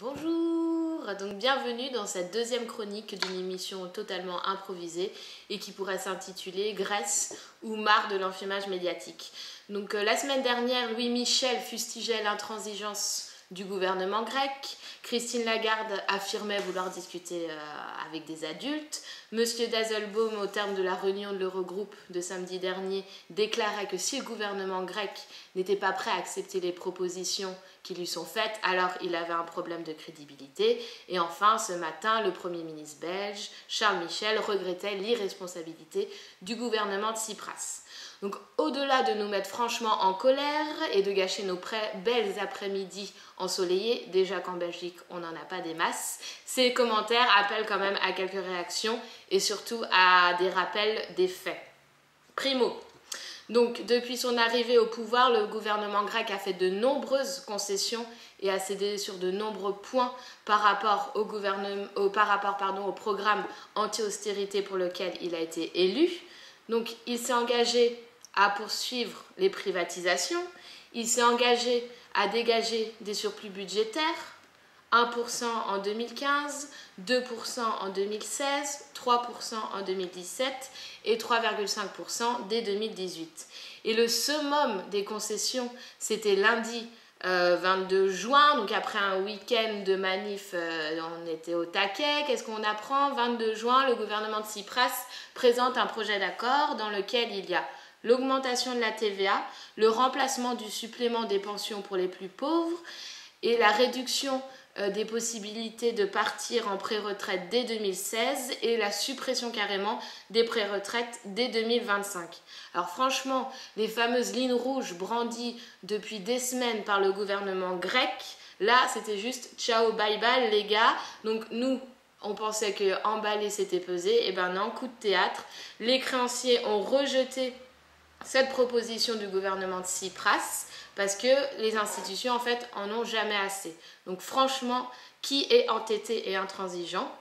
Bonjour, donc bienvenue dans cette deuxième chronique d'une émission totalement improvisée et qui pourrait s'intituler Grèce ou marre de l'enfumage médiatique. Donc la semaine dernière, Louis Michel fustigeait l'intransigeance du gouvernement grec, Christine Lagarde affirmait vouloir discuter avec des adultes, Monsieur Dasselbaum, au terme de la réunion de l'Eurogroupe de samedi dernier, déclarait que si le gouvernement grec n'était pas prêt à accepter les propositions qui lui sont faites, alors il avait un problème de crédibilité. Et enfin, ce matin, le Premier ministre belge, Charles Michel, regrettait l'irresponsabilité du gouvernement de Tsipras. Donc au-delà de nous mettre franchement en colère et de gâcher nos belles après-midi ensoleillées, déjà qu'en Belgique on n'en a pas des masses, ces commentaires appellent quand même à quelques réactions et surtout à des rappels des faits. Primo, donc depuis son arrivée au pouvoir, le gouvernement grec a fait de nombreuses concessions et a cédé sur de nombreux points par rapport au programme anti-austérité pour lequel il a été élu. Donc il s'est engagé à poursuivre les privatisations, il s'est engagé à dégager des surplus budgétaires, 1% en 2015, 2% en 2016, 3% en 2017 et 3,5% dès 2018. Et le summum des concessions, c'était lundi 22 juin, donc après un week-end de manif, on était au taquet. Qu'est-ce qu'on apprend? 22 juin, le gouvernement de Tsipras présente un projet d'accord dans lequel il y a l'augmentation de la TVA, le remplacement du supplément des pensions pour les plus pauvres et la réduction des possibilités de partir en pré-retraite dès 2016 et la suppression carrément des pré-retraites dès 2025. Alors franchement, les fameuses lignes rouges brandies depuis des semaines par le gouvernement grec, là c'était juste ciao bye bye les gars. Donc nous, on pensait que emballer c'était peser, et ben non, coup de théâtre. Les créanciers ont rejeté cette proposition du gouvernement de Tsipras parce que les institutions en fait en ont jamais assez. Donc franchement, qui est entêté et intransigeant?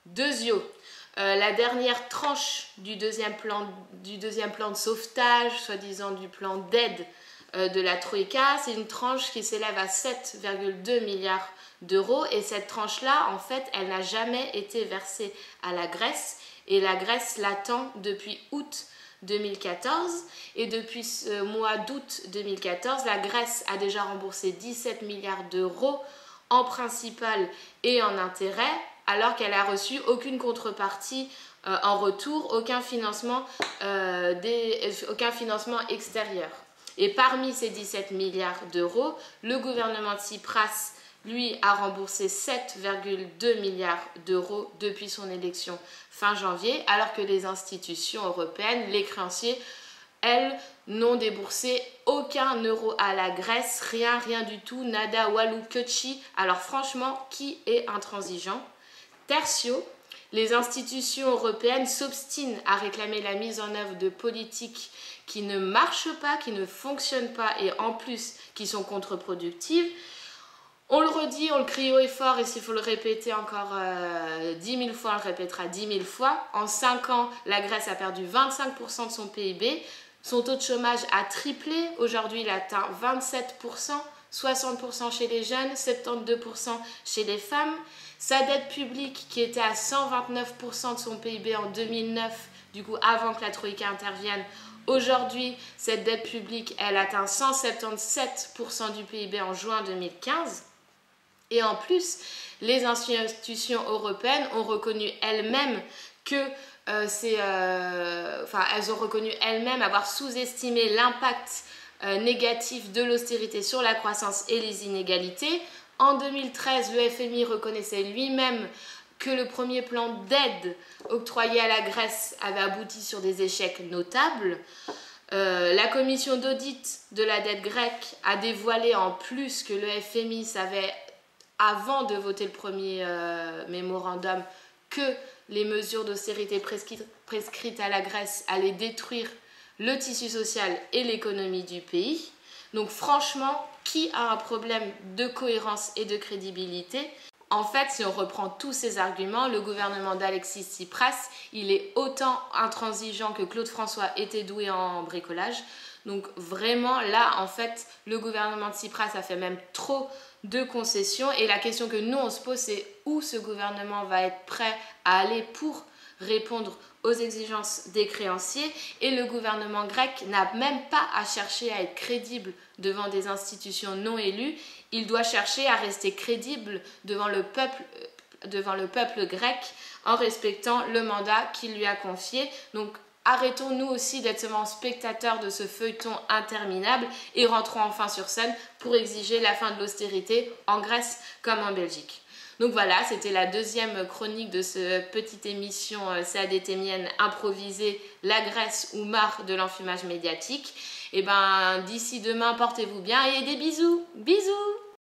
Deuxièmement, la dernière tranche du deuxième plan de sauvetage, soi-disant du plan d'aide de la Troïka, c'est une tranche qui s'élève à 7,2 milliards d'euros et cette tranche-là, en fait, elle n'a jamais été versée à la Grèce et la Grèce l'attend depuis août 2014 et depuis ce mois d'août 2014, la Grèce a déjà remboursé 17 milliards d'euros en principal et en intérêt alors qu'elle a reçu aucune contrepartie en retour, aucun financement extérieur. Et parmi ces 17 milliards d'euros, le gouvernement de Tsipras lui a remboursé 7,2 milliards d'euros depuis son élection fin janvier, alors que les institutions européennes, les créanciers, elles, n'ont déboursé aucun euro à la Grèce, rien du tout, nada, walou, kutchi. Alors franchement, qui est intransigeant? Tertio, les institutions européennes s'obstinent à réclamer la mise en œuvre de politiques qui ne marchent pas, qui ne fonctionnent pas et en plus qui sont contre-productives. On le redit, on le crie haut et fort et s'il faut le répéter encore 10 000 fois, on le répétera 10 000 fois. En 5 ans, la Grèce a perdu 25% de son PIB. Son taux de chômage a triplé. Aujourd'hui, il atteint 27%, 60% chez les jeunes, 72% chez les femmes. Sa dette publique, qui était à 129% de son PIB en 2009, du coup avant que la Troïka intervienne, aujourd'hui, cette dette publique, elle atteint 177% du PIB en juin 2015. Et en plus, les institutions européennes ont reconnu elles-mêmes que elles ont reconnu elles-mêmes avoir sous-estimé l'impact négatif de l'austérité sur la croissance et les inégalités. En 2013, le FMI reconnaissait lui-même que le premier plan d'aide octroyé à la Grèce avait abouti sur des échecs notables. La commission d'audit de la dette grecque a dévoilé en plus que le FMI savait, avant de voter le premier mémorandum, que les mesures d'austérité prescrites à la Grèce allaient détruire le tissu social et l'économie du pays. Donc franchement, qui a un problème de cohérence et de crédibilité? En fait, si on reprend tous ces arguments, le gouvernement d'Alexis Tsipras, il est autant intransigeant que Claude François était doué en bricolage. Donc vraiment là en fait le gouvernement de Tsipras a fait même trop de concessions et la question que nous on se pose c'est où ce gouvernement va être prêt à aller pour répondre aux exigences des créanciers et le gouvernement grec n'a même pas à chercher à être crédible devant des institutions non élues, il doit chercher à rester crédible devant le peuple grec en respectant le mandat qu'il lui a confié. Donc arrêtons-nous aussi d'être seulement spectateurs de ce feuilleton interminable et rentrons enfin sur scène pour exiger la fin de l'austérité en Grèce comme en Belgique. Donc voilà, c'était la deuxième chronique de cette petite émission CADT mienne improvisée, la Grèce ou marre de l'enfumage médiatique. Et ben d'ici demain, portez-vous bien et des bisous. Bisous!